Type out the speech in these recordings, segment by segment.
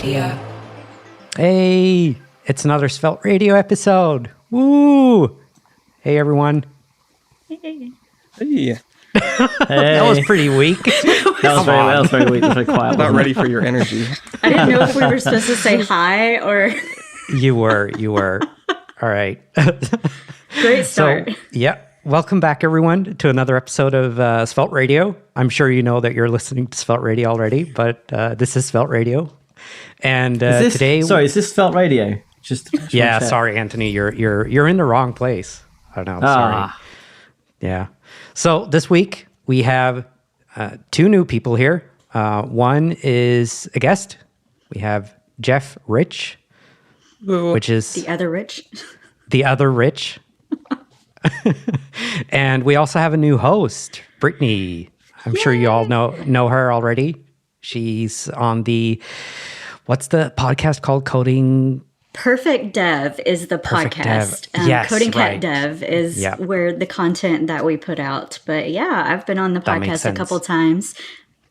Radio. Hey, it's another Svelte Radio episode. Woo! Hey, everyone. Hey. That was pretty weak. That was very weak. It was very quiet. Not ready for your energy. I didn't know if we were supposed to say hi or... You were. All right. Great start. So, yeah. Welcome back, everyone, to another episode of Svelte Radio. I'm sure you know that you're listening to Svelte Radio already, but this is Svelte Radio. And today... Sorry, is this Svelte Radio? Just yeah, sorry, Anthony. You're in the wrong place. I don't know. Sorry. Yeah. So this week, we have two new people here. One is a guest. We have Geoff Rich, which is... The other Rich. The other Rich. And we also have a new host, Brittany. I'm sure you all know her already. She's on the... What's the podcast called? Coding... Perfect Dev is the Perfect podcast. Dev. Yes, Coding Cat right. Dev is where the content that we put out. But yeah, I've been on the That makes podcast a sense. couple times,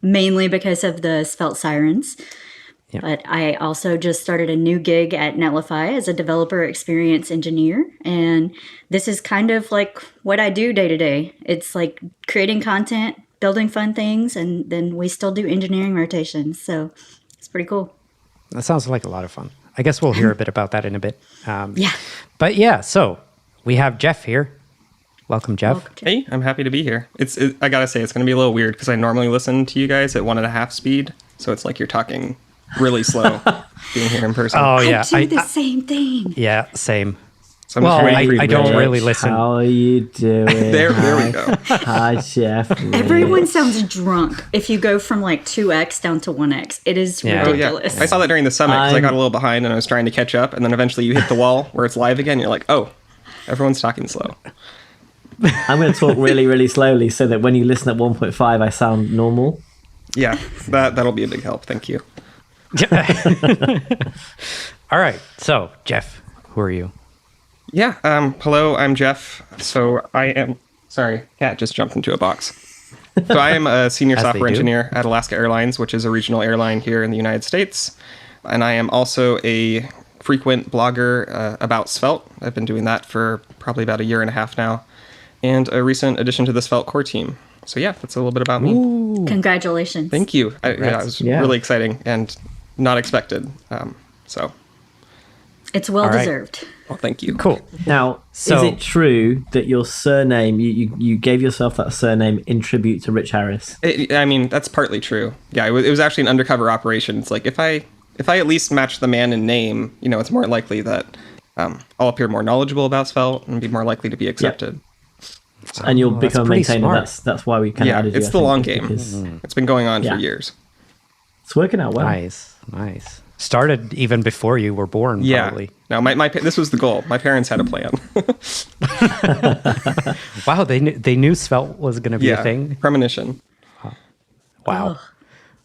mainly because of the Svelte Sirens. Yeah. But I also just started a new gig at Netlify as a developer experience engineer. And this is kind of like what I do day to day. It's like creating content, building fun things, and then we still do engineering rotations. So it's pretty cool. That sounds like a lot of fun. I guess we'll hear a bit about that in a bit. Yeah. But yeah, so we have Geoff here. Welcome, Geoff. Hey, I'm happy to be here. I gotta say, it's gonna be a little weird because I normally listen to you guys at 1.5 speed, so it's like you're talking really slow being here in person. Oh, yeah. I do the same thing. Yeah, same. So I'm just waiting for I you don't to- really listen. How are you doing? There we go. Hi, Geoff. Everyone sounds drunk if you go from like 2x down to 1x. It is Yeah. Oh, yeah. ridiculous. I saw that during the summit because I I'm- got a little behind and I was trying to catch up, and then eventually you hit the wall where it's live again. And you're like, oh, everyone's talking slow. I'm going to talk really, really slowly so that when you listen at 1.5, I sound normal. Yeah, that'll be a big help. Thank you. All right. So, Geoff, who are you? Yeah. Hello, I'm Geoff. So I am... Sorry, cat just jumped into a box. So I am a senior As they software do. engineer at Alaska Airlines, which is a regional airline here in the United States. And I am also a frequent blogger about Svelte. I've been doing that for probably about 1.5 years now. And a recent addition to the Svelte core team. So yeah, that's a little bit about me. Ooh. Congratulations. Thank you. It was Yeah. really exciting and not expected. So, It's well right. deserved. well, thank you. Cool. Now, So- is it true that your surname, you gave yourself that surname in tribute to Rich Harris? I mean, that's partly true. Yeah, it was actually an undercover operation. It's like if I at least match the man in name, it's more likely that I'll appear more knowledgeable about Svelte and be more likely to be accepted. And you'll that's become a pretty maintainer. smart. That's why we kind of Yeah, added you. it's I the think, long just game. because It's been going on Yeah. for years. It's working out well. Nice. Started even before you were born, Yeah. probably. No, this was the goal. My parents had a plan. Wow, they knew Svelte was going to be a thing. Premonition. Wow. Oh,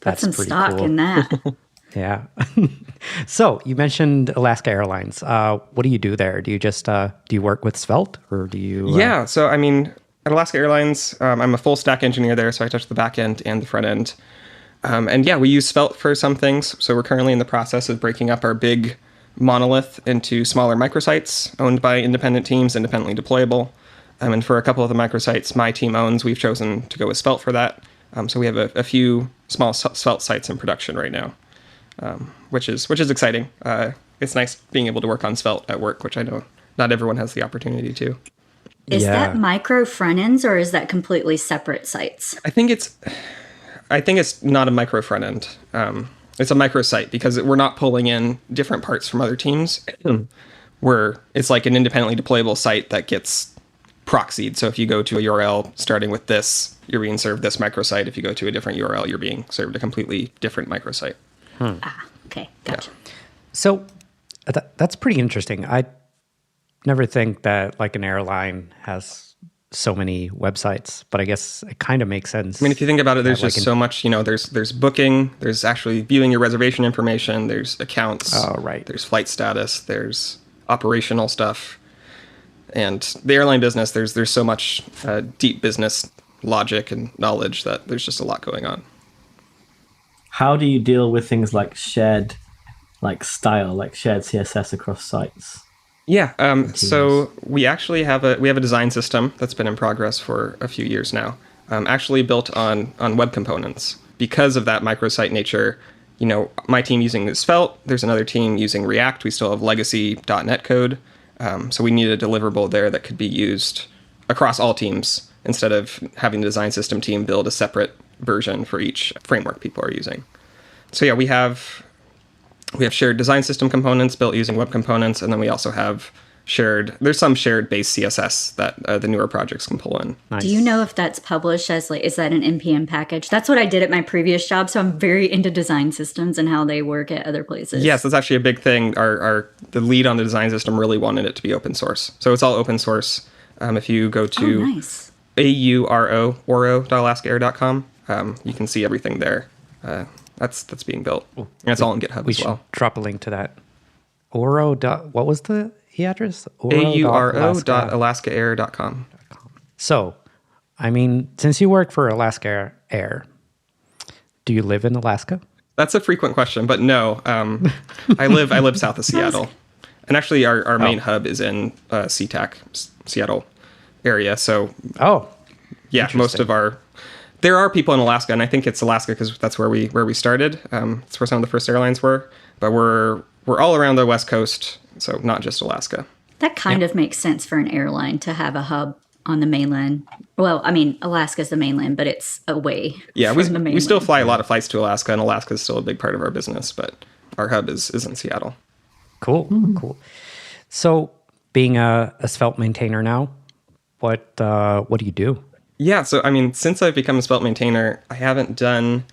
That's Put some pretty stock cool. in that. Yeah. So you mentioned Alaska Airlines. What do you do there? Do you just do you work with Svelte, or do you? Yeah, so I mean, at Alaska Airlines, I'm a full stack engineer there, so I touch the back end and the front end. And yeah, we use Svelte for some things. So we're currently in the process of breaking up our big monolith into smaller microsites owned by independent teams, independently deployable. And for a couple of the microsites my team owns, we've chosen to go with Svelte for that. So we have a few small Svelte sites in production right now, which is exciting. It's nice being able to work on Svelte at work, which I know not everyone has the opportunity to. Is Yeah. that micro front ends or is that completely separate sites? I think it's not a micro front end. It's a micro site because we're not pulling in different parts from other teams. Where it's like an independently deployable site that gets proxied. So if you go to a URL starting with this, you're being served this microsite. If you go to a different URL, you're being served a completely different microsite. Okay, gotcha. So that's pretty interesting. I never think that like an airline has so many websites, but I guess it kind of makes sense. I mean, if you think about it, there's like just so much, there's booking, there's actually viewing your reservation information, there's accounts, Oh, right. there's flight status, there's operational stuff. And the airline business, there's so much deep business logic and knowledge that there's just a lot going on. How do you deal with things like shared like style, like shared CSS across sites? Yeah. So we actually have a design system that's been in progress for a few years now, actually built on web components. Because of that microsite nature, my team using Svelte, there's another team using React. We still have legacy .NET code. So we need a deliverable there that could be used across all teams instead of having the design system team build a separate version for each framework people are using. So yeah, we have shared design system components built using web components, and then we also have there's some shared base CSS that the newer projects can pull in. Nice. Do you know if that's published as is that an NPM package? That's what I did at my previous job, so I'm very into design systems and how they work at other places. Yes, that's actually a big thing. The lead on the design system really wanted it to be open source. So it's all open source. If you go to nice. oro.alaskaair.com, you can see everything there. That's being built. And it's all on GitHub We as well. should drop a link to that. What was the address? auro.alaskaair.com. So, I mean, since you work for Alaska Air, do you live in Alaska? That's a frequent question, but no. I live south of Seattle. And actually our main hub is in SeaTac, Seattle area. So yeah, most of there are people in Alaska, and I think it's Alaska because that's where we started. It's where some of the first airlines were, but we're all around the West Coast, so not just Alaska. That kind of makes sense for an airline to have a hub on the mainland. Well, I mean, Alaska's the mainland, but it's away from the mainland. We still fly a lot of flights to Alaska, and Alaska is still a big part of our business, but our hub is in Seattle. Cool, cool. So, being a Svelte maintainer now, what do you do? Yeah, so I mean, since I've become a Svelte maintainer, I haven't done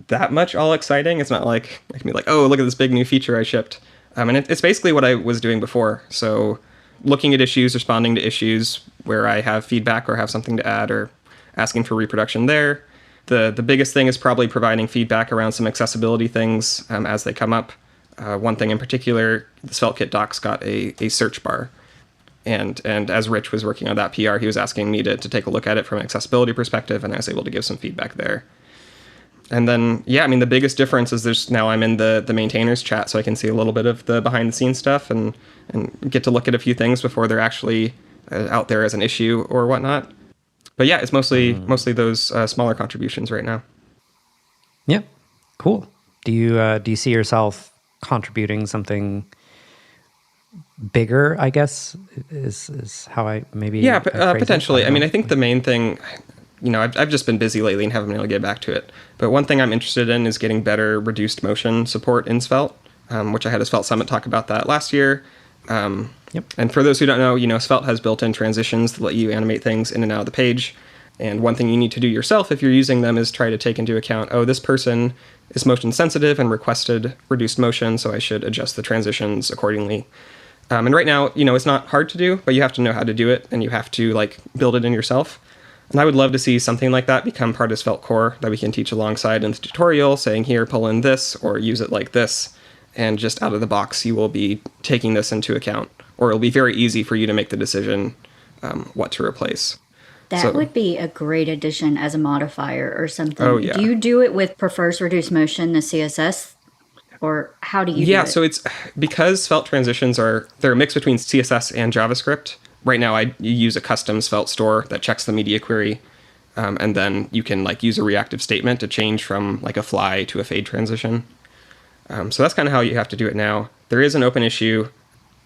that much all exciting. It's not like I can be like, oh, look at this big new feature I shipped. And it's basically what I was doing before. So looking at issues, responding to issues where I have feedback or have something to add, or asking for reproduction there. The biggest thing is probably providing feedback around some accessibility things as they come up. One thing in particular, the SvelteKit docs got a search bar. And as Rich was working on that PR, he was asking me to take a look at it from an accessibility perspective, and I was able to give some feedback there. And then, yeah, I mean, the biggest difference is now I'm in the maintainers chat, so I can see a little bit of the behind-the-scenes stuff and get to look at a few things before they're actually out there as an issue or whatnot. But yeah, it's mostly those smaller contributions right now. Yeah, cool. Do you see yourself contributing something bigger, I guess, is how I maybe... Yeah, potentially. I mean, I think the main thing... I've just been busy lately and haven't been able to get back to it. But one thing I'm interested in is getting better reduced motion support in Svelte, which I had a Svelte Summit talk about that last year. Yep. And for those who don't know, Svelte has built-in transitions that let you animate things in and out of the page. And one thing you need to do yourself if you're using them is try to take into account, this person is motion sensitive and requested reduced motion, so I should adjust the transitions accordingly. And right now, it's not hard to do, but you have to know how to do it, and you have to build it in yourself. And I would love to see something like that become part of Svelte Core that we can teach alongside in the tutorial, saying here, pull in this, or use it like this. And just out of the box, you will be taking this into account, or it'll be very easy for you to make the decision what to replace. That would be a great addition as a modifier or something. Oh, yeah. Do you do it with prefers reduced motion, the CSS? Or how do you do it? Yeah, so it's because Svelte transitions they're a mix between CSS and JavaScript. Right now, you use a custom Svelte store that checks the media query, and then you can use a reactive statement to change from a fly to a fade transition. So that's kind of how you have to do it now. There is an open issue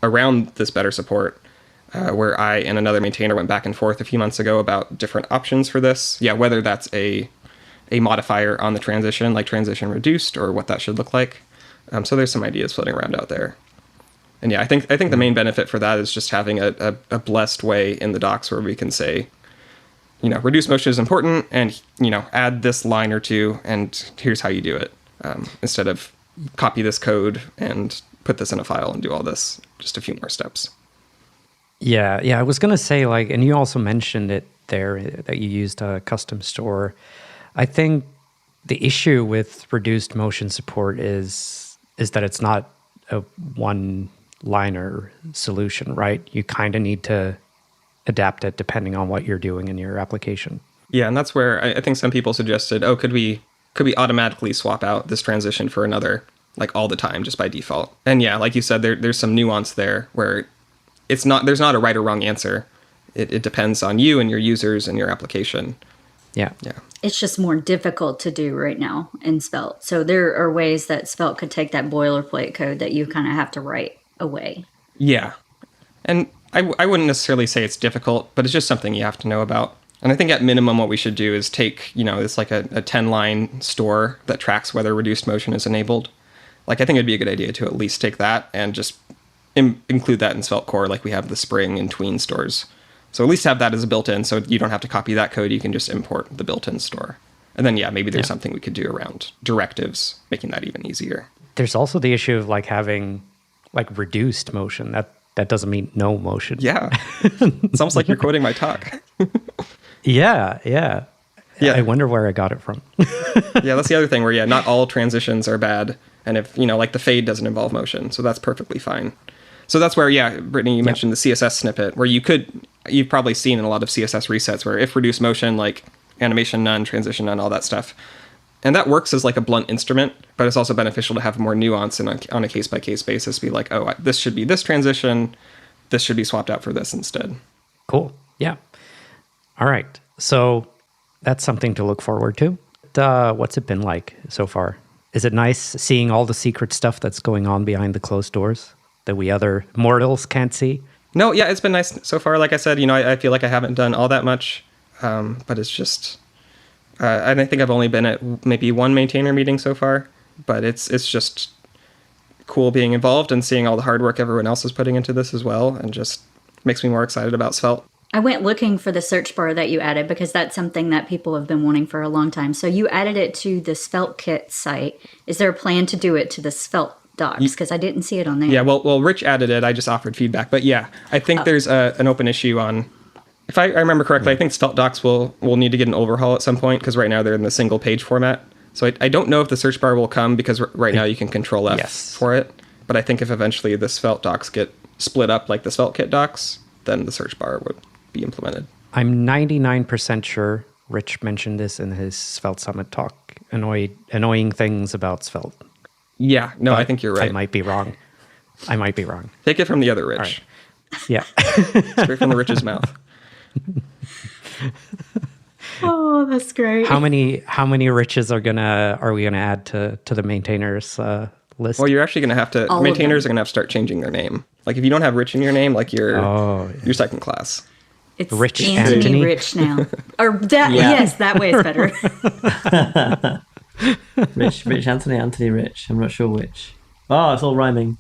around this better support where I and another maintainer went back and forth a few months ago about different options for this. Yeah, whether that's a modifier on the transition, like transition reduced, or what that should look like. So there's some ideas floating around out there. And yeah, I think the main benefit for that is just having a blessed way in the docs where we can say, reduce motion is important, and, add this line or two, and here's how you do it. Instead of copy this code and put this in a file and do all this, just a few more steps. Yeah, I was going to say, and you also mentioned it there, that you used a custom store. I think the issue with reduced motion support is that it's not a one-liner solution, right? You kind of need to adapt it depending on what you're doing in your application. Yeah, and that's where I think some people suggested, could we automatically swap out this transition for another? like all the time just by default. And yeah, like you said, there's some nuance there where there's not a right or wrong answer. It depends on you and your users and your application. Yeah. Yeah. It's just more difficult to do right now in Svelte. So there are ways that Svelte could take that boilerplate code that you kind of have to write away. Yeah. And I wouldn't necessarily say it's difficult, but it's just something you have to know about. And I think at minimum what we should do is take, it's like a 10-line store that tracks whether reduced motion is enabled. Like, I think it'd be a good idea to at least take that and just include that in Svelte core like we have the Spring and Tween stores. So at least have that as a built-in, so you don't have to copy that code. You can just import the built-in store. And then, maybe there's something we could do around directives, making that even easier. There's also the issue of like having like reduced motion. That doesn't mean no motion. Yeah. It's almost like you're quoting my talk. Yeah. I wonder where I got it from. Yeah, that's the other thing where, not all transitions are bad. And if, like the fade doesn't involve motion, so that's perfectly fine. So that's where, Brittany, you mentioned the CSS snippet, where you've probably seen in a lot of CSS resets where if reduce motion, like animation none, transition none, all that stuff. And that works as like a blunt instrument, but it's also beneficial to have more nuance and on a case-by-case basis be like, oh, this should be this transition, this should be swapped out for this instead. Cool. Yeah. All right. So that's something to look forward to. What's it been like so far? Is it nice seeing all the secret stuff that's going on behind the closed doors that we other mortals can't see? No, yeah, it's been nice so far. Like I said, I feel like I haven't done all that much, but it's just, and I think I've only been at maybe one maintainer meeting so far, but it's just cool being involved and seeing all the hard work everyone else is putting into this as well, and just makes me more excited about Svelte. I went looking for the search bar that you added because that's something that people have been wanting for a long time. So you added it to the Svelte kit site. Is there a plan to do it to the Svelte docs? Because I didn't see it on there. Yeah, well, Rich added it. I just offered feedback. But yeah, I think there's an open issue on, if I remember correctly, I think Svelte docs will need to get an overhaul at some point because right now they're in the single page format. So I don't know if the search bar will come because right now you can control F for it. But I think if eventually the Svelte docs get split up like the Svelte kit docs, then the search bar would be implemented. I'm 99% sure Rich mentioned this in his Svelte Summit talk, annoying things about Svelte. Yeah, no, I think you're right. I might be wrong. Take it from the other Rich. Right. Yeah. Straight from the Rich's mouth. Oh, that's great. How many Riches are we gonna add to the maintainers list? Well, you're actually gonna have to. All maintainers are gonna have to start changing their name. Like if you don't have Rich in your name, like you're second class. It's Rich Anthony Anthony? Rich now. Or that, yes, that way is better. Rich Anthony Rich. I'm not sure which. Oh, it's all rhyming.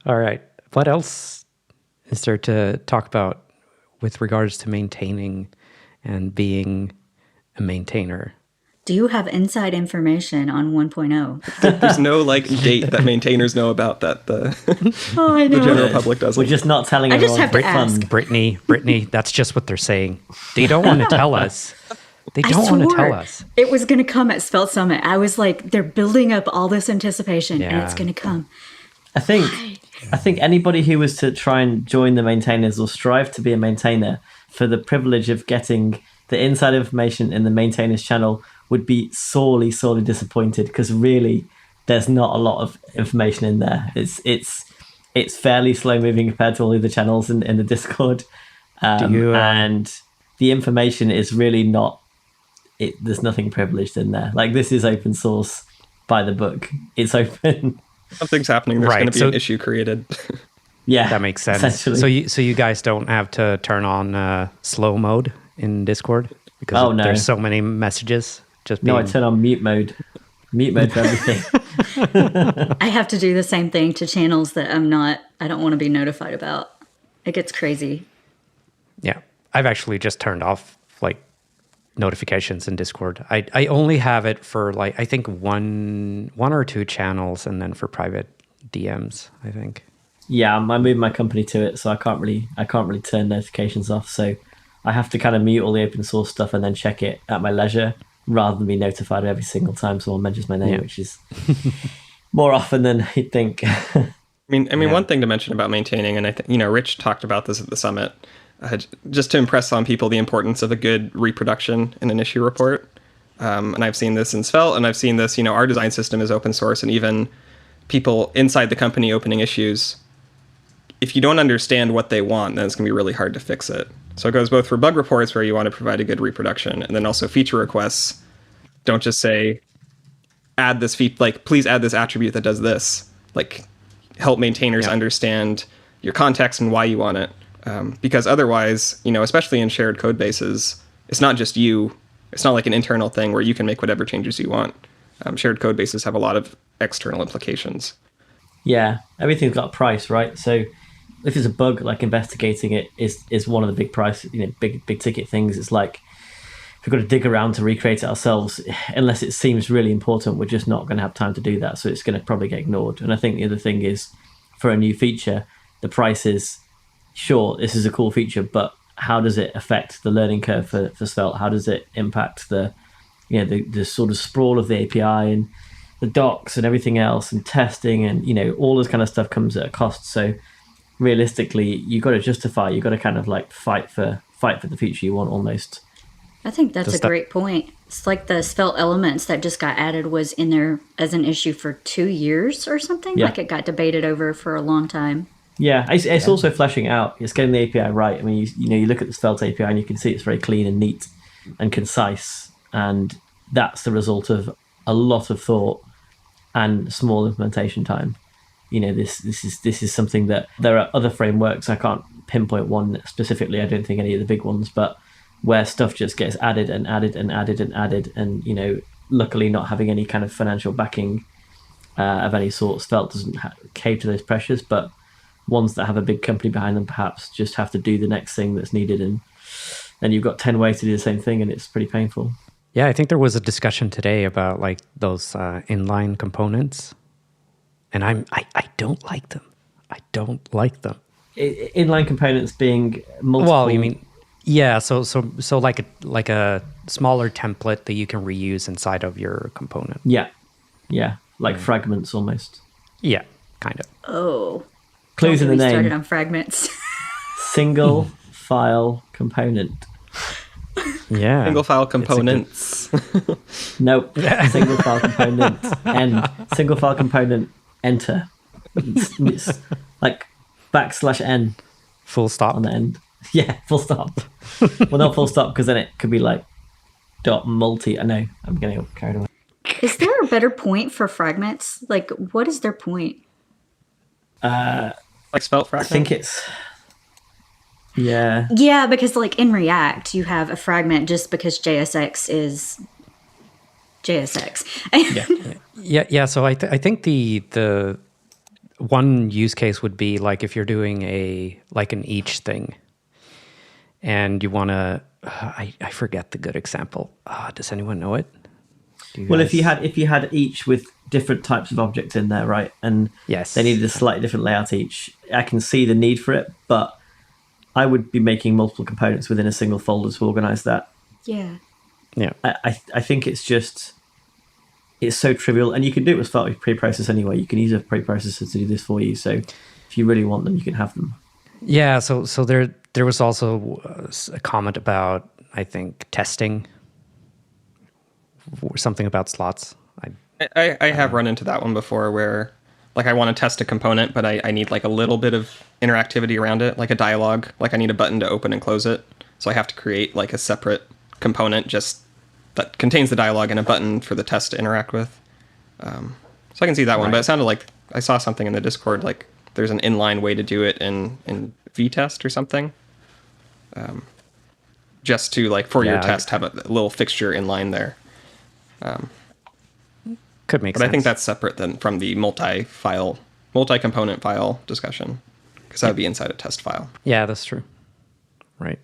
All right. What else is there to talk about with regards to maintaining and being a maintainer? Do you have inside information on 1.0? There's no date that maintainers know about that the I know. the general public doesn't. We're just not telling I just everyone. have to ask. Brittany, that's just what they're saying. They don't want to tell us. They don't want to tell us. It was going to come at Svelte Summit. I was like, they're building up all this anticipation, and it's going to come. I think anybody who was to try and join the maintainers or strive to be a maintainer for the privilege of getting the inside information in the maintainers channel would be sorely disappointed, because really there's not a lot of information in there. It's fairly slow moving compared to all the other channels in the Discord. And the information is really not, there's nothing privileged in there. Like, this is open source by the book. It's open. Something's happening. There's going to be an issue created. Yeah, that makes sense. So you guys don't have to turn on slow mode in Discord because there's so many messages. I turn on mute mode. Mute mode for everything. I have to do the same thing to channels that I don't want to be notified about. It gets crazy. Yeah. I've actually just turned off notifications in Discord. I only have it for I think one or two channels, and then for private DMs, I think. Yeah, I moved my company to it, so I can't really turn notifications off. So I have to kind of mute all the open source stuff and then check it at my leisure, rather than be notified every single time someone mentions my name, which is more often than you'd think. I mean, one thing to mention about maintaining, and I think Rich talked about this at the summit, just to impress on people the importance of a good reproduction in an issue report. And I've seen this in Svelte, and I've seen this, our design system is open source, and even people inside the company opening issues, if you don't understand what they want, then it's going to be really hard to fix it. So it goes both for bug reports where you want to provide a good reproduction, and then also feature requests. Don't just say, add this please add this attribute that does this. Like, help maintainers understand your context and why you want it. Because otherwise, especially in shared code bases, it's not just you. It's not like an internal thing where you can make whatever changes you want. Shared code bases have a lot of external implications. Yeah, everything's got a price, right? So if it's a bug, like investigating it is one of the big price, big ticket things. It's like, if we've got to dig around to recreate it ourselves, unless it seems really important, we're just not going to have time to do that. So it's going to probably get ignored. And I think the other thing is, for a new feature, the price is, sure, this is a cool feature, but how does it affect the learning curve for Svelte? How does it impact the sort of sprawl of the API and the docs and everything else and testing and, all this kind of stuff comes at a cost. So realistically, you've got to justify, you've got to kind of like fight for the feature you want almost. I think that's a great point. It's like the Svelte elements that just got added was in there as an issue for 2 years or something. Yeah. Like it got debated over for a long time. Yeah, it's also fleshing out. It's getting the API right. I mean, you look at the Svelte API and you can see it's very clean and neat and concise, and that's the result of a lot of thought and small implementation time. This is something that there are other frameworks. I can't pinpoint one specifically. I don't think any of the big ones, but where stuff just gets added and added and added and added, and luckily not having any kind of financial backing of any sort. Svelte doesn't cave to those pressures, but ones that have a big company behind them perhaps just have to do the next thing that's needed, and then you've got 10 ways to do the same thing, and it's pretty painful. Yeah, I think there was a discussion today about like those inline components, and I don't like them. I don't like them. Inline components being multiple. Well, you mean, yeah. So like a smaller template that you can reuse inside of your component. Yeah, like fragments almost. Yeah, kind of. Oh, clues in the name. Started on fragments. Single file component. Yeah. Single file components. Nope. Single file component end. Single file component enter. It's like \n. Full stop on the end. Yeah, full stop. Well, not full stop, because then it could be like .multi. I know, I'm getting carried away. Is there a better point for fragments? Like, what is their point? Like Svelte fragment? I think it's... Yeah. Yeah, because like in React, you have a fragment just because JSX is JSX. Yeah. So I think the one use case would be like if you're doing an each thing, and you want to. I forget the good example. Does anyone know it? Well, if you had each with different types of objects in there, right, and yes, they needed a slightly different layout each, I can see the need for it, but I would be making multiple components within a single folder to organize that. Yeah. I think it's so trivial, and you can do it with Svelte preprocess anyway. You can use a preprocessor to do this for you. So if you really want them, you can have them. Yeah. So there was also a comment about, I think, testing, something about slots. I have run into that one before where like I want to test a component, but I need like a little bit of interactivity around it, like a dialogue. Like I need a button to open and close it. So I have to create like a separate component just that contains the dialogue and a button for the test to interact with. So I can see that one, but it sounded like I saw something in the Discord, like there's an inline way to do it in vtest or something. Just to like for your test have a little fixture inline there. Could make sense. But I think that's separate from the multi-component file discussion, because that would be inside a test file. Yeah, that's true. Right.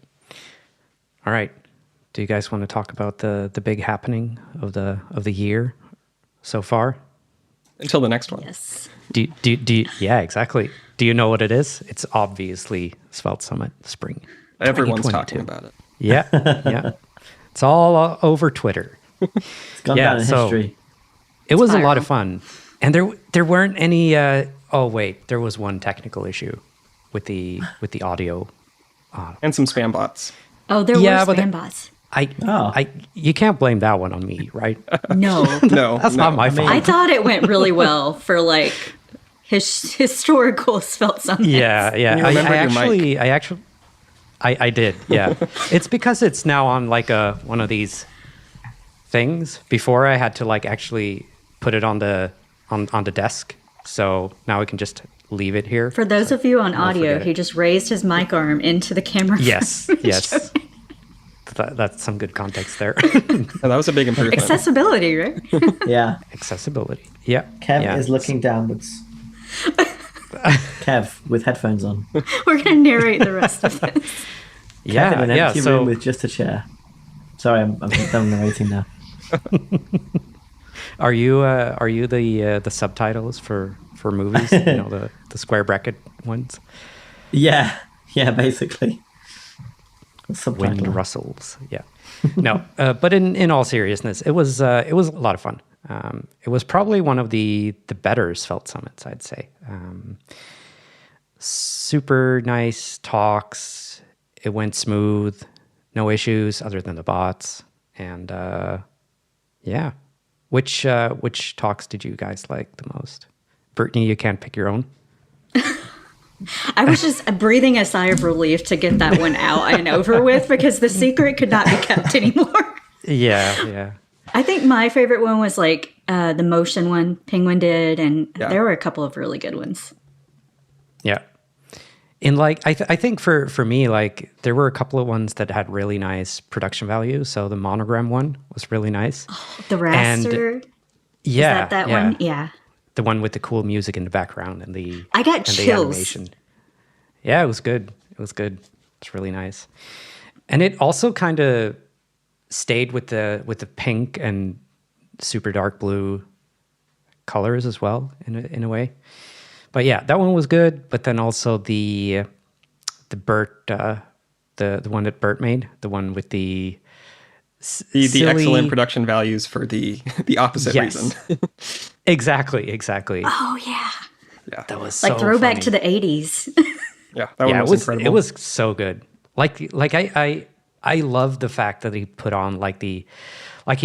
All right. Do you guys want to talk about the big happening of the year so far? Until the next one. Yes. Do yeah, exactly. Do you know what it is? It's obviously Svelte Summit Spring. Everyone's talking about it. Yeah, yeah. It's all over Twitter. It's gone down in history. It was a lot of fun, and there weren't any. Oh wait, there was one technical issue with the audio, and some spam bots. Oh, there were spam bots. You can't blame that one on me, right? No. No, That's not my fault. I thought it went really well for like historical Svelte Summit. Yeah. You remembered your mic. I did. Yeah. It's because it's now on like one of these things. Before I had to like actually put it on the desk. So now I can just leave it here. For those of you on audio, he just raised his mic arm into the camera. Yes. That's some good context there. Oh, that was a big improvement. Accessibility, right? Yeah. Accessibility. Yeah. Kev is looking downwards. Kev with headphones on. We're going to narrate the rest of this. Kev in an empty room with just a chair. Sorry, I'm done narrating now. Are you the subtitles for movies? The square bracket ones. Yeah, basically. Wind rustles. Yeah. No, but in all seriousness, it was a lot of fun. It was probably one of the better Svelte summits, I'd say. Super nice talks. It went smooth. No issues other than the bots. And yeah. Which talks did you guys like the most? Brittany, you can't pick your own. I was just breathing a sigh of relief to get that one out and over with because the secret could not be kept anymore. Yeah. I think my favorite one was like the motion one Penguin did, and there were a couple of really good ones. Yeah. And like I think for me, like there were a couple of ones that had really nice production value. So the monogram one was really nice. Oh, the raster. And, yeah. Is that one? Yeah. The one with the cool music in the background and the I got chills. The animation. Yeah, it was good. It's really nice. And it also kind of stayed with the pink and super dark blue colors as well in a way. But yeah, that one was good. But then also the Bert the one that Bert made, the one with the excellent production values for the opposite reason. Exactly. Oh yeah. Yeah, that was like so throwback funny. to the 80s. Yeah, that one was incredible. It was so good. Like I love the fact that he put on he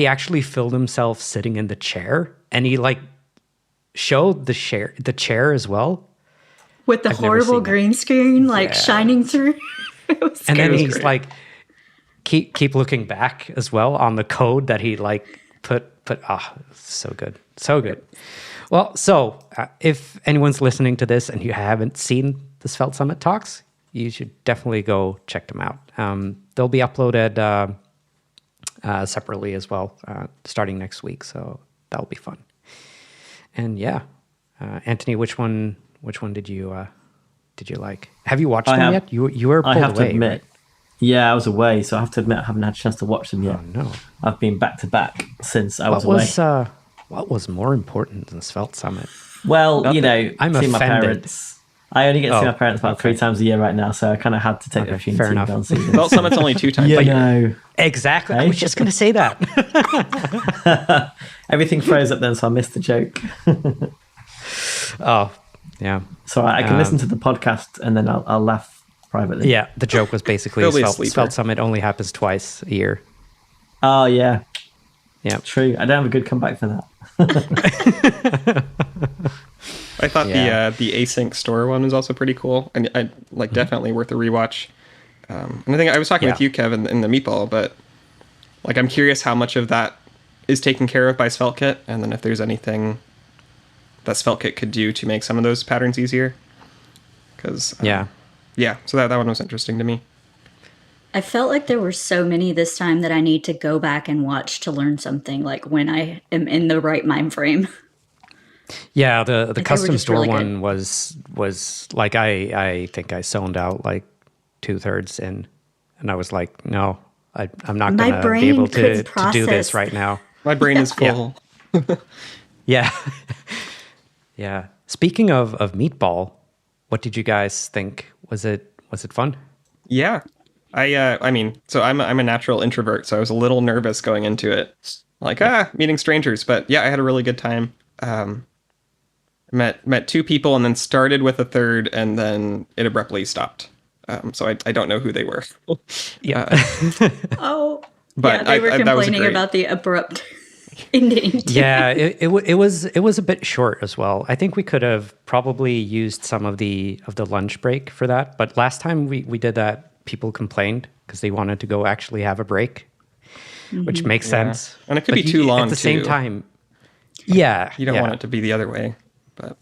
actually filmed himself sitting in the chair, and he like showed the chair as well with the horrible green screen shining through. It was and then he's like keep looking back as well on the code that he like put. So good. Well, so if anyone's listening to this and you haven't seen the Svelte Summit talks, you should definitely go check them out. They'll be uploaded separately as well, starting next week. So that'll be fun. And yeah, Anthony, which one did you like? Have you watched them yet? You were pulled away. I have to admit, right? Yeah, I was away, so I have to admit I haven't had a chance to watch them yet. Oh no, I've been back to back since I was away. What was more important than Svelte Summit? Well, I'm see offended. My parents. I only get to see my parents about 3 times a year right now, so I kind of had to take the opportunity. Fair enough. Svelte Summit's only 2 times. No. Exactly. Hey? I was just going to say that. Everything froze up then, so I missed the joke. Oh, yeah. So I can listen to the podcast and then I'll laugh privately. Yeah, the joke was basically Svelte Summit only happens twice a year. Oh, yeah. Yeah. True. I don't have a good comeback for that. I thought the async store one was also pretty cool, and I definitely worth a rewatch. And I think I was talking with you, Kevin, in the meatball, but like I'm curious how much of that is taken care of by SvelteKit, and then if there's anything that SvelteKit could do to make some of those patterns easier. Because so that one was interesting to me. I felt like there were so many this time that I need to go back and watch to learn something, like when I am in the right mind frame. Yeah, the custom store really one was like I think I zoned out like 2/3 in, and I was like, no, I'm not going to be able to do this right now. My brain is full. Yeah. Yeah. Speaking of Meatball, what did you guys think? Was it fun? Yeah. I mean, so I'm a natural introvert, so I was a little nervous going into it. Like, meeting strangers, but yeah, I had a really good time. Met 2 people and then started with a third, and then it abruptly stopped. So I don't know who they were. Yeah. But they were that was complaining great. about the abrupt ending. Yeah, it was a bit short as well. I think we could have probably used some of the lunch break for that. But last time we did that, people complained because they wanted to go actually have a break, which makes sense. And it could But be too long at the same too. time. Yeah, You don't want it to be the other way. But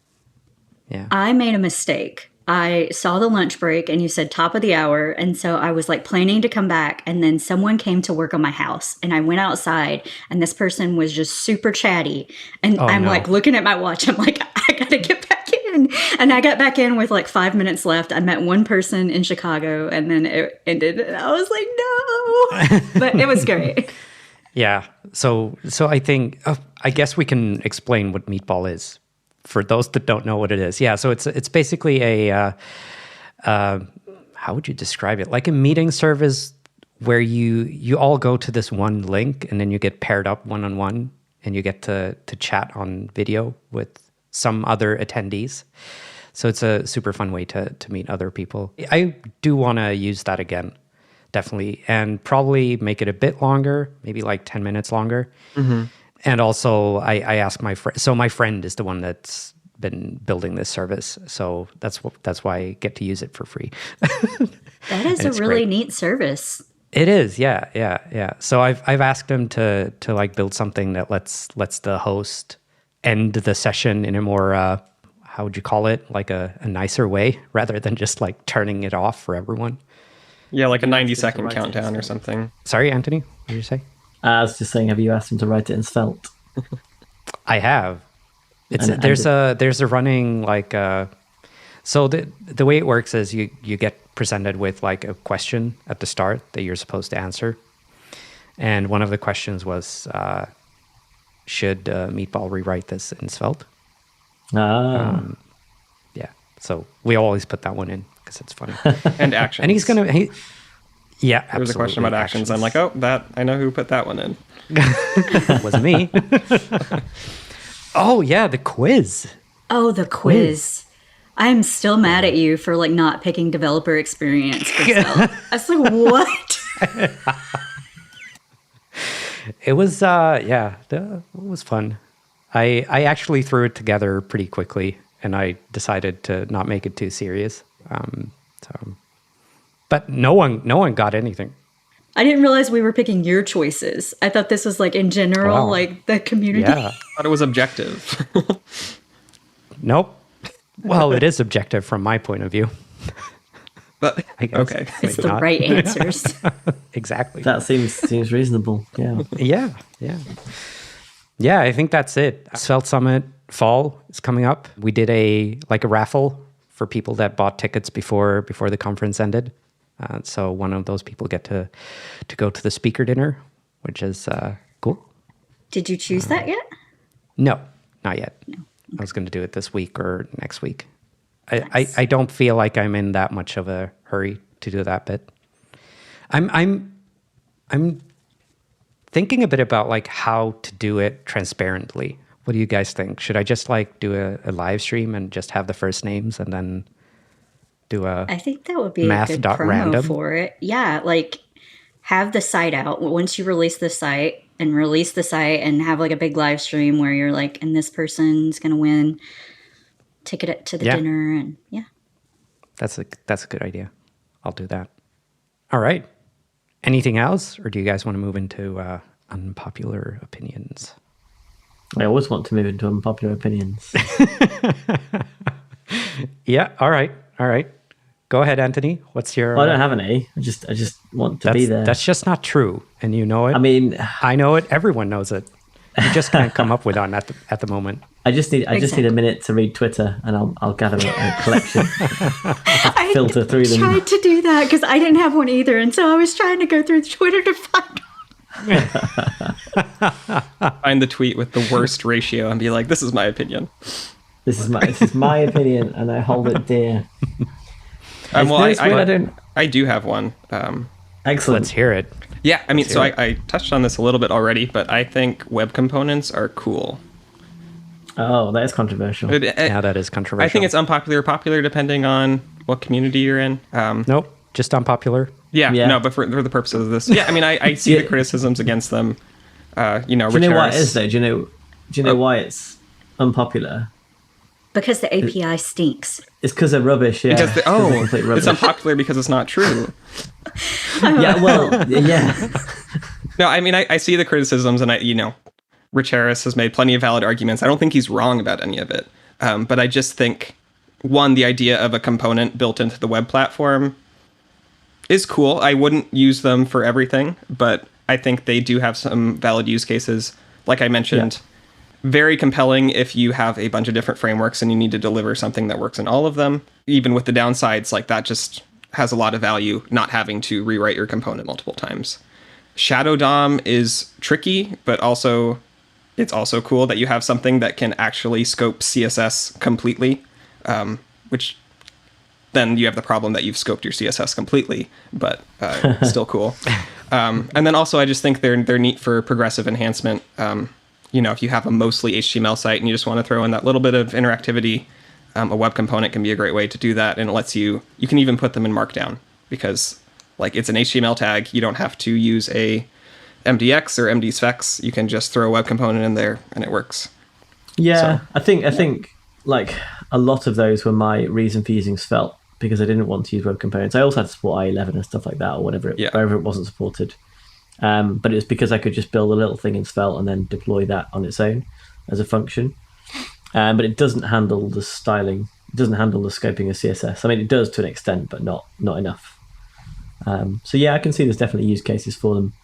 Yeah. I made a mistake. I saw the lunch break and you said top of the hour. And so I was like planning to come back. And then someone came to work on my house. And I went outside and this person was just super chatty. And I'm no. like looking at my watch. I'm like, I got to get back in. And I got back in with like 5 minutes left. I met one person in Chicago and then it ended. And I was like, no. But it was great. Yeah. So I think I guess we can explain what Meatball is for those that don't know what it is. Yeah. So it's basically a how would you describe it? Like a meeting service where you all go to this one link and then you get paired up one-on-one and you get to chat on video with some other attendees. So it's a super fun way to meet other people. I do want to use that again. Definitely. And probably make it a bit longer, maybe like 10 minutes longer. Mm-hmm. And also I asked my friend, so my friend is the one that's been building this service. So that's why I get to use it for free. That is a really neat service. It is. Yeah. So I've asked them to like build something that lets the host end the session in a more, how would you call it? Like a nicer way rather than just like turning it off for everyone. yeah, like a 90-second countdown or something. Sorry, Anthony, what did you say? I was just saying, have you asked him to write it in Svelte? I have. There's a running like so the way it works is you get presented with like a question at the start that you're supposed to answer, and one of the questions was should Meatball rewrite this in Svelte? Yeah, so we always put that one in because it's funny. And actions. And he's gonna yeah, There was a question about actions. I'm like, I know who put that one in. wasn't me. Oh yeah, the quiz. Oh, the quiz. I'm still mad at you for like not picking developer experience for Svelte. I was like, what? It was it was fun. I actually threw it together pretty quickly, and I decided to not make it too serious. But no one got anything. I didn't realize we were picking your choices. I thought this was like in general, Wow. like the community. Yeah. I thought it was objective. Nope. Well, it is objective from my point of view. But I guess. okay. It's Maybe the not. right answers. Exactly. That seems reasonable. Yeah. Yeah, I think that's it. Svelte Summit fall is coming up. We did a raffle for people that bought tickets before the conference ended. So one of those people get to go to the speaker dinner, which is cool. Did you choose that yet? No, not yet. No. I was going to do it this week or next week. I don't feel like I'm in that much of a hurry to do that bit. I'm thinking a bit about like how to do it transparently. What do you guys think? Should I just like do a live stream and just have the first names and then do a I think that would be a good promo math.random? for it. Yeah, like have the site out once you release the site and have like a big live stream where you're like, and this person's gonna win ticket to the dinner, and That's a good idea. I'll do that. All right. Anything else, or do you guys want to move into unpopular opinions? I always want to move into unpopular opinions. Yeah. All right. Go ahead, Anthony. What's your? Well, I don't have any. I just want to be there. That's just not true, and you know it. I mean, I know it. Everyone knows it. You just can't come up with one at the moment. I just need a minute to read Twitter, and I'll gather a collection. I filter through them. tried to do that because I didn't have one either, and so I was trying to go through Twitter to find Find the tweet with the worst ratio and be like, this is my opinion. This is my opinion, and I hold it dear. I do have one. Excellent. Let's hear it. Yeah, I mean, I touched on this a little bit already, but I think web components are cool. Oh, that is controversial. Yeah, that is controversial. I think it's unpopular or popular depending on what community you're in. Nope. just unpopular? Yeah, Yeah. no, but for the purposes of this, yeah, I mean, I see the criticisms against them. Do you know why it is though? Do you know why it's unpopular? Because the API stinks. It's because they're rubbish. Yeah. Because Complete rubbish. it's unpopular because it's not true. Yeah. Well. Yeah. No, I mean, I see the criticisms, and Rich Harris has made plenty of valid arguments. I don't think he's wrong about any of it. But I just think, one, the idea of a component built into the web platform is cool. I wouldn't use them for everything, but I think they do have some valid use cases. Like I mentioned, very compelling if you have a bunch of different frameworks and you need to deliver something that works in all of them. Even with the downsides, like that just has a lot of value, not having to rewrite your component multiple times. Shadow DOM is tricky, but it's also cool that you have something that can actually scope CSS completely, which then you have the problem that you've scoped your CSS completely, but still cool. And then also I just think they're neat for progressive enhancement. If you have a mostly HTML site and you just want to throw in that little bit of interactivity, a web component can be a great way to do that. And it lets you can even put them in Markdown because like it's an HTML tag. You don't have to use a MDX or MDSpecs. You can just throw a web component in there and it works. Yeah, so, I think like a lot of those were my reason for using Svelte because I didn't want to use web components. I also had to support I11 and stuff like that or wherever it wasn't supported. But it was because I could just build a little thing in Svelte and then deploy that on its own as a function. But it doesn't handle the styling. It doesn't handle the scoping of CSS. I mean, it does to an extent, but not enough. So yeah, I can see there's definitely use cases for them.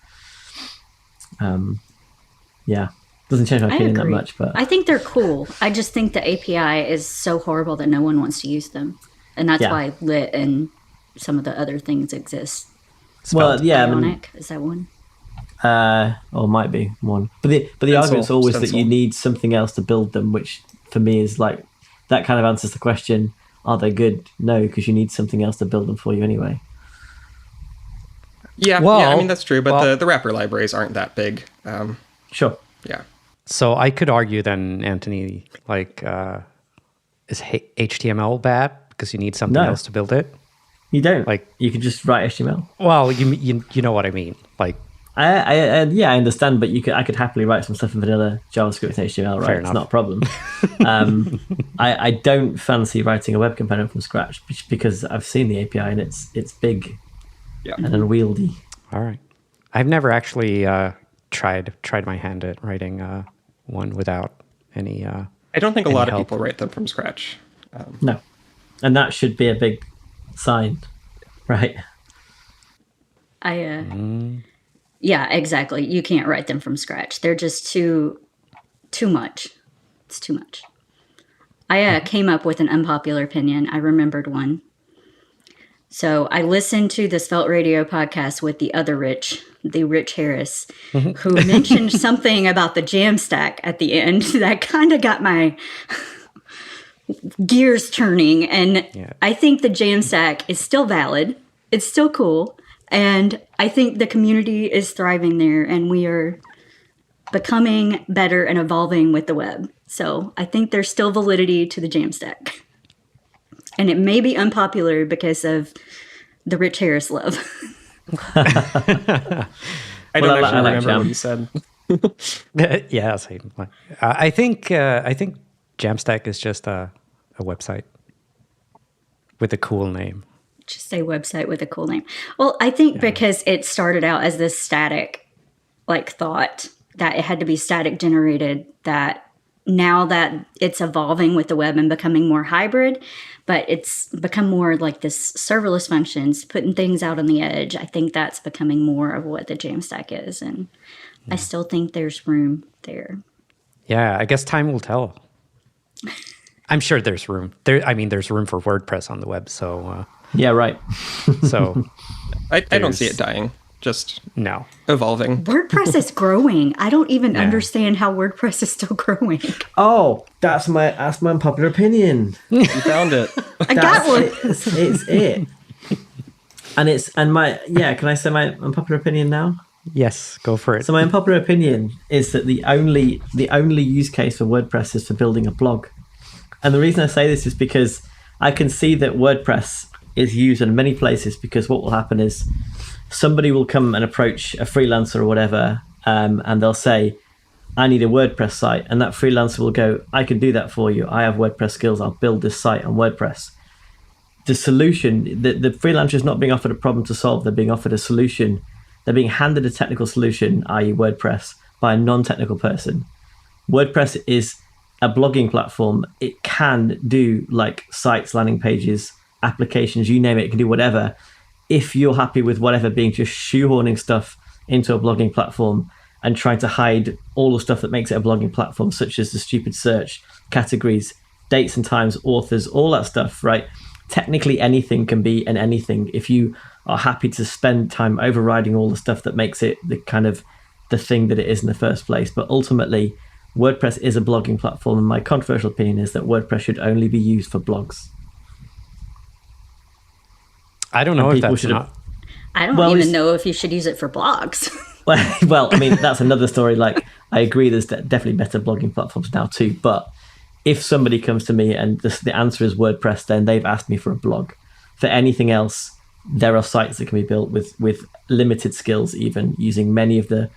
Doesn't change my opinion that much, but I think they're cool. I just think the API is so horrible that no one wants to use them, and that's why Lit and some of the other things exist. Well, yeah, Ionic, is that one? Or might be one, but the argument's always that you need something else to build them, which for me is like that kind of answers the question: are they good? No, because you need something else to build them for you anyway. Yeah, I mean that's true, but the wrapper libraries aren't that big. Sure. Yeah. So I could argue then, Anthony, like, is HTML bad because you need something else to build it? You don't. Like, you can just write HTML. Well, you know what I mean. Like, I understand, but I could happily write some stuff in vanilla JavaScript and HTML, right? It's not a problem. I don't fancy writing a web component from scratch because I've seen the API and it's big and unwieldy. All right. I've never actually tried my hand at writing one without any. I don't think a lot of people write them from scratch. No, and that should be a big sign, right? Yeah, exactly. You can't write them from scratch. They're just too much. It's too much. I came up with an unpopular opinion. I remembered one. So I listened to the Svelte Radio podcast with the Rich Harris, who mentioned something about the Jamstack at the end that kind of got my gears turning. And I think the Jamstack is still valid. It's still cool. And I think the community is thriving there and we are becoming better and evolving with the web. So I think there's still validity to the Jamstack. And it may be unpopular because of the Rich Harris love. I don't actually remember what you said. Yeah, same. I think Jamstack is just a website with a cool name. Just a website with a cool name. Well, I think because it started out as this static thought that it had to be static generated, that now that it's evolving with the web and becoming more hybrid, but it's become more like this serverless functions, putting things out on the edge. I think that's becoming more of what the Jamstack is. And I still think there's room there. Yeah, I guess time will tell. I'm sure there's room. There's room for WordPress on the web. So yeah, right. So I don't see it dying. Just evolving. WordPress is growing. I don't even understand how WordPress is still growing. Oh, that's my unpopular opinion. You found it. I got one. It's it. Can I say my unpopular opinion now? Yes, go for it. So my unpopular opinion is that the only use case for WordPress is for building a blog. And the reason I say this is because I can see that WordPress is used in many places because what will happen is somebody will come and approach a freelancer or whatever, and they'll say, I need a WordPress site. And that freelancer will go, I can do that for you. I have WordPress skills. I'll build this site on WordPress. The solution, the freelancer is not being offered a problem to solve. They're being offered a solution. They're being handed a technical solution, i.e. WordPress, by a non-technical person. WordPress is a blogging platform. It can do like sites, landing pages, applications, you name it. It can do whatever. If you're happy with whatever being just shoehorning stuff into a blogging platform and trying to hide all the stuff that makes it a blogging platform, such as the stupid search, categories, dates and times, authors, all that stuff, right? Technically anything can be an anything if you are happy to spend time overriding all the stuff that makes it the kind of the thing that it is in the first place. But ultimately, WordPress is a blogging platform, and my controversial opinion is that WordPress should only be used for blogs. I don't know if that's not... I don't even know if you should use it for blogs. Well, I mean, that's another story. Like, I agree there's definitely better blogging platforms now too, but if somebody comes to me and the answer is WordPress, then they've asked me for a blog. For anything else, there are sites that can be built with limited skills, even using many of the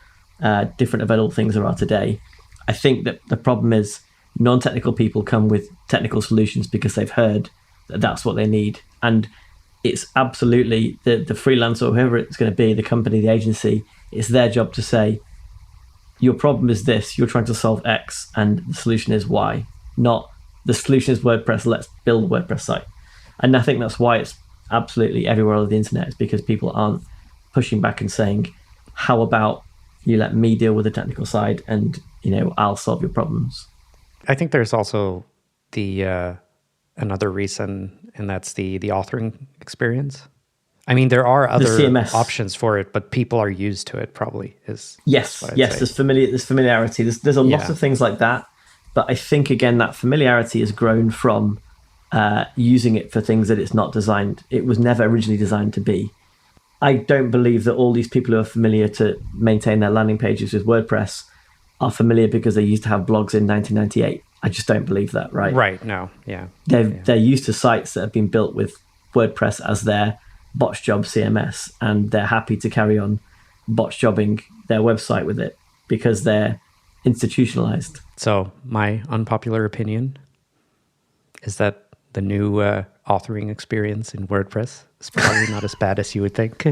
different available things there are today. I think that the problem is non-technical people come with technical solutions because they've heard that that's what they need. And it's absolutely the freelancer or whoever it's going to be, the company, the agency, it's their job to say, your problem is this, you're trying to solve X, and the solution is Y. Not the solution is WordPress, let's build a WordPress site. And I think that's why it's absolutely everywhere on the internet, is because people aren't pushing back and saying, how about you let me deal with the technical side and, I'll solve your problems. I think there's also the another reason, and that's the authoring experience. I mean, there are other options for it, but people are used to it. Probably is. Yes. There's familiarity. There's a lot of things like that, but I think again that familiarity has grown from using it for things that it's not designed. It was never originally designed to be. I don't believe that all these people who are familiar to maintain their landing pages with WordPress are familiar because they used to have blogs in 1998. I just don't believe that, right? Right, no, yeah. They're used to sites that have been built with WordPress as their botch job CMS, and they're happy to carry on botch jobbing their website with it because they're institutionalized. So my unpopular opinion is that the new authoring experience in WordPress is probably not as bad as you would think.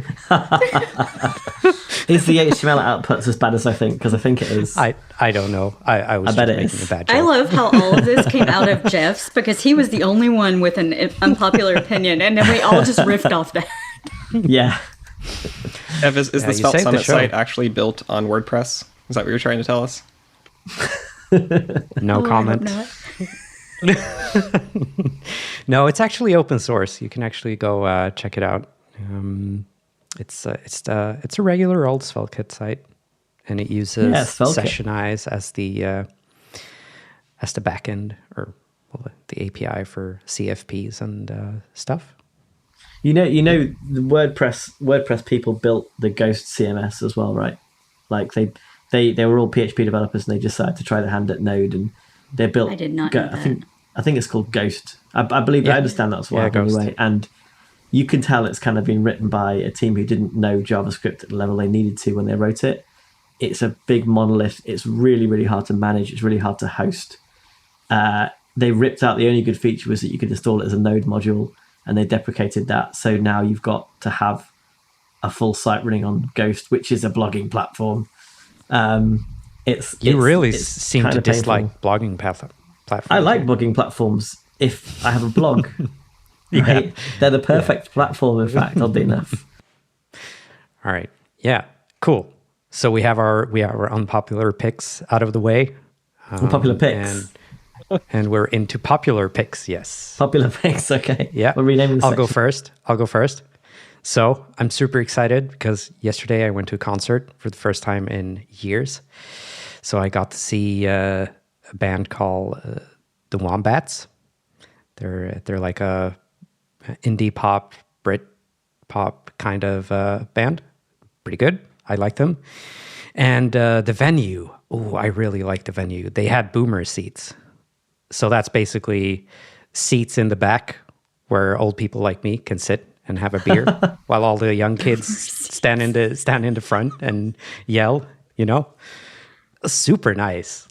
Is the HTML outputs as bad as I think? Because I think it is. I don't know. I was just making a bad joke. I love how all of this came out of Geoff's, because he was the only one with an unpopular opinion, and then we all just riffed off that. Yeah. Ev, is the Svelte Summit site actually built on WordPress? Is that what you're trying to tell us? No comment. No, it's actually open source. You can actually go check it out. It's a regular old SvelteKit site, and it uses Sessionize as the backend, or the API for CFPs and stuff. You know, the WordPress people built the Ghost CMS as well, right? Like they were all PHP developers, and they decided to try their hand at Node, and they built. I did not know that. I think it's called Ghost. I believe I understand that's why anyway. And you can tell it's kind of been written by a team who didn't know JavaScript at the level they needed to when they wrote it. It's a big monolith. It's really, really hard to manage. It's really hard to host. They ripped out the only good feature was that you could install it as a Node module, and they deprecated that. So now you've got to have a full site running on Ghost, which is a blogging platform. You really seem to dislike blogging platforms. I like blogging platforms if I have a blog. Right? They're the perfect platform, in fact, oddly enough. All right. Yeah. Cool. So we have our unpopular picks out of the way. Unpopular picks. And we're into popular picks, yes. Popular picks, okay. Yeah. We're renaming the section. I'll go first. So I'm super excited because yesterday I went to a concert for the first time in years. So I got to see a band called the Wombats. They're like a indie pop, Brit pop kind of band. Pretty good. I like them. And the venue. Oh, I really like the venue. They had boomer seats. So that's basically seats in the back where old people like me can sit and have a beer while all the young kids stand in the front and yell, super nice.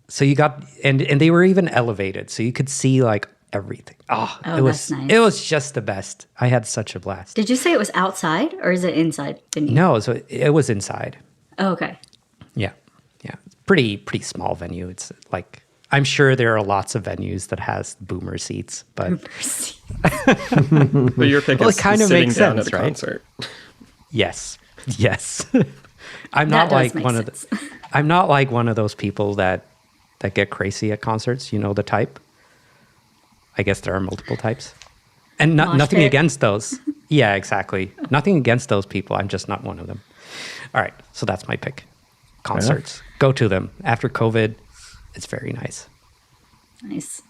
So you got, and they were even elevated, so you could see like everything. That's nice. It was just the best. I had such a blast. Did you say it was outside or is it inside? No, so it was inside. Oh, okay. Yeah. Pretty small venue. It's like, I'm sure there are lots of venues that has boomer seats, but But your pick is it kind of sitting makes down sense, at a right? concert. yes. I'm not like I'm not like one of those people that get crazy at concerts. You know the type. I guess there are multiple types, and nothing against those. Yeah, exactly. Nothing against those people. I'm just not one of them. All right, so that's my pick. Concerts. Go to them. After COVID, it's very nice. Nice.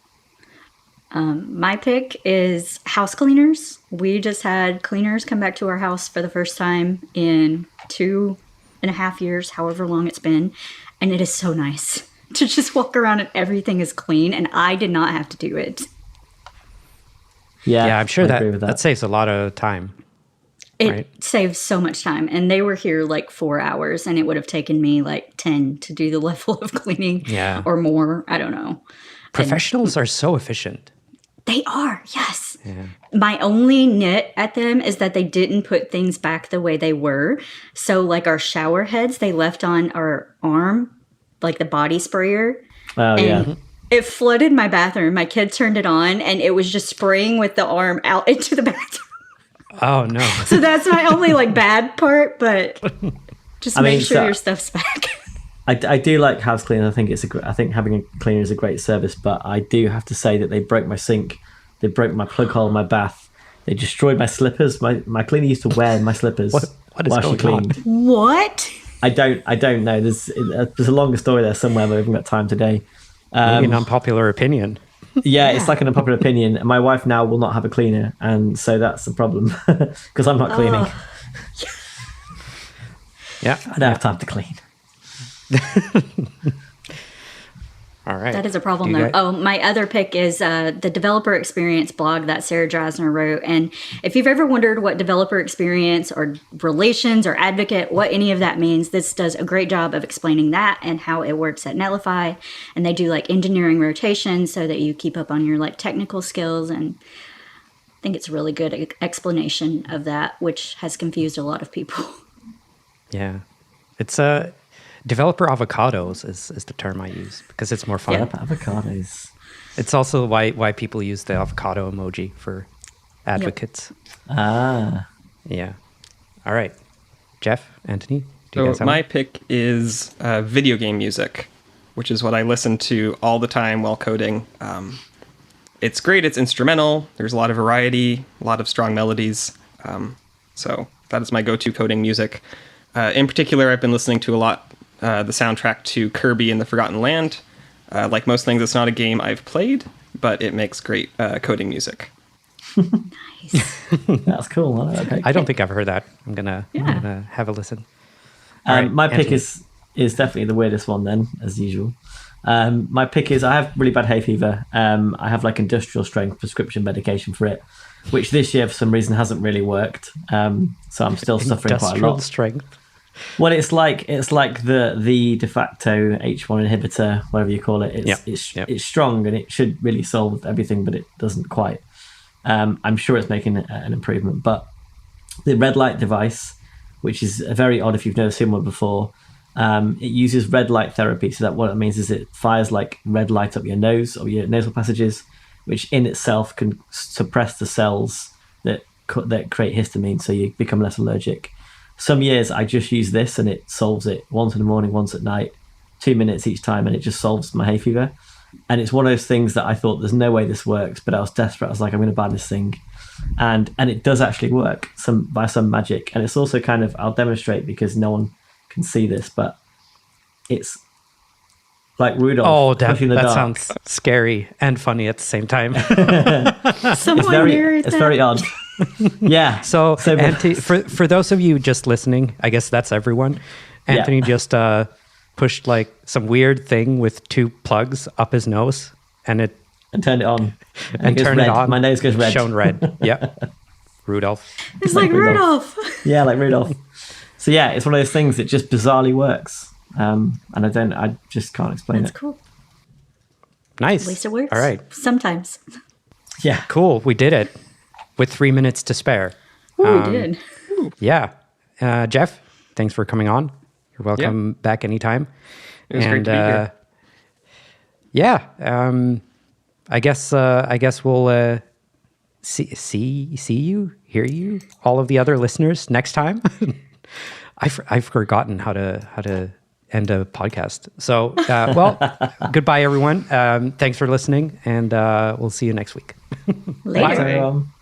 My pick is house cleaners. We just had cleaners come back to our house for the first time in 2.5 years, however long it's been. And it is so nice to just walk around and everything is clean. And I did not have to do it. Yeah, I'm sure that saves a lot of time. It saves so much time. And they were here like 4 hours and it would have taken me like 10 to do the level of cleaning or more. I don't know. Professionals are so efficient. They are, yes. Yeah. My only nit at them is that they didn't put things back the way they were. So like our shower heads, they left on our arm, like the body sprayer. Oh, and it flooded my bathroom. My kid turned it on and it was just spraying with the arm out into the bathroom. Oh, no. So that's my only like bad part, but just make sure your stuff's back. I do like house cleaning. I think having a cleaner is a great service, but I do have to say that they broke my sink, they broke my plug hole in my bath, they destroyed my slippers. My cleaner used to wear my slippers what is while she going cleaned. on? What? I don't know. There's a longer story there somewhere, but we haven't got time today. Maybe an unpopular opinion. Yeah, it's like an unpopular opinion. My wife now will not have a cleaner, and so that's the problem because I'm not cleaning. Yeah, I don't have time to clean. All right. That is a problem, though. Oh, my other pick is the developer experience blog that Sarah Drasner wrote. And if you've ever wondered what developer experience or relations or advocate, what any of that means, this does a great job of explaining that and how it works at Netlify. And they do like engineering rotations so that you keep up on your like technical skills. And I think it's a really good explanation of that, which has confused a lot of people. Yeah. It's developer avocados is the term I use because it's more fun. Yeah, avocados. It's also why people use the avocado emoji for advocates. Yep. Ah. Yeah. All right. Jeff, Anthony, do you guys So have my one? pick is video game music, which is what I listen to all the time while coding. It's great. It's instrumental. There's a lot of variety, a lot of strong melodies. So that is my go-to coding music. In particular, I've been listening to a lot the soundtrack to Kirby and the Forgotten Land. Like most things, it's not a game I've played, but it makes great coding music. Nice. That's cool. Okay. I don't think I've heard that. I'm gonna have a listen. All right, my pick Anthony. is definitely the weirdest one then, as usual. My pick is I have really bad hay fever. I have like industrial strength prescription medication for it, which this year for some reason hasn't really worked. So I'm still suffering quite a Industrial lot. strength. Well, it's like the de facto H1 inhibitor, whatever you call it. It's strong and it should really solve everything, but it doesn't quite. I'm sure it's making an improvement, but the red light device, which is very odd if you've never seen one before, it uses red light therapy. So that what it means is it fires like red light up your nose or your nasal passages, which in itself can suppress the cells that create histamine, so you become less allergic. Some years I just use this and it solves it once in the morning, once at night, 2 minutes each time, and it just solves my hay fever. And it's one of those things that I thought there's no way this works, but I was desperate. I was like, I'm going to buy this thing. And it does actually work by some magic. And it's also kind of, I'll demonstrate because no one can see this, but it's like Rudolph. Oh, damn, pushing the that dark. sounds scary and funny at the same time. Someone narrate It's that. very odd. Yeah. So Anthony, for those of you just listening, I guess that's everyone. Anthony just pushed like some weird thing with 2 plugs up his nose, and it and turn it on. And goes turn red. it on. My nose goes red. Shown red. Yep. Rudolph. It's like Rudolph. Yeah, like Rudolph. So yeah, it's one of those things that just bizarrely works. And I just can't explain That's it. cool. Nice. At least it works. All right. Sometimes. Yeah. Cool. We did it with 3 minutes to spare. Ooh, we did. Yeah. Geoff, thanks for coming on. You're welcome back anytime. It was great to be here. Yeah. I guess we'll see you, hear you, all of the other listeners next time. I've forgotten how to end a podcast. So, goodbye, everyone. Thanks for listening, and we'll see you next week. Later. Bye, everyone.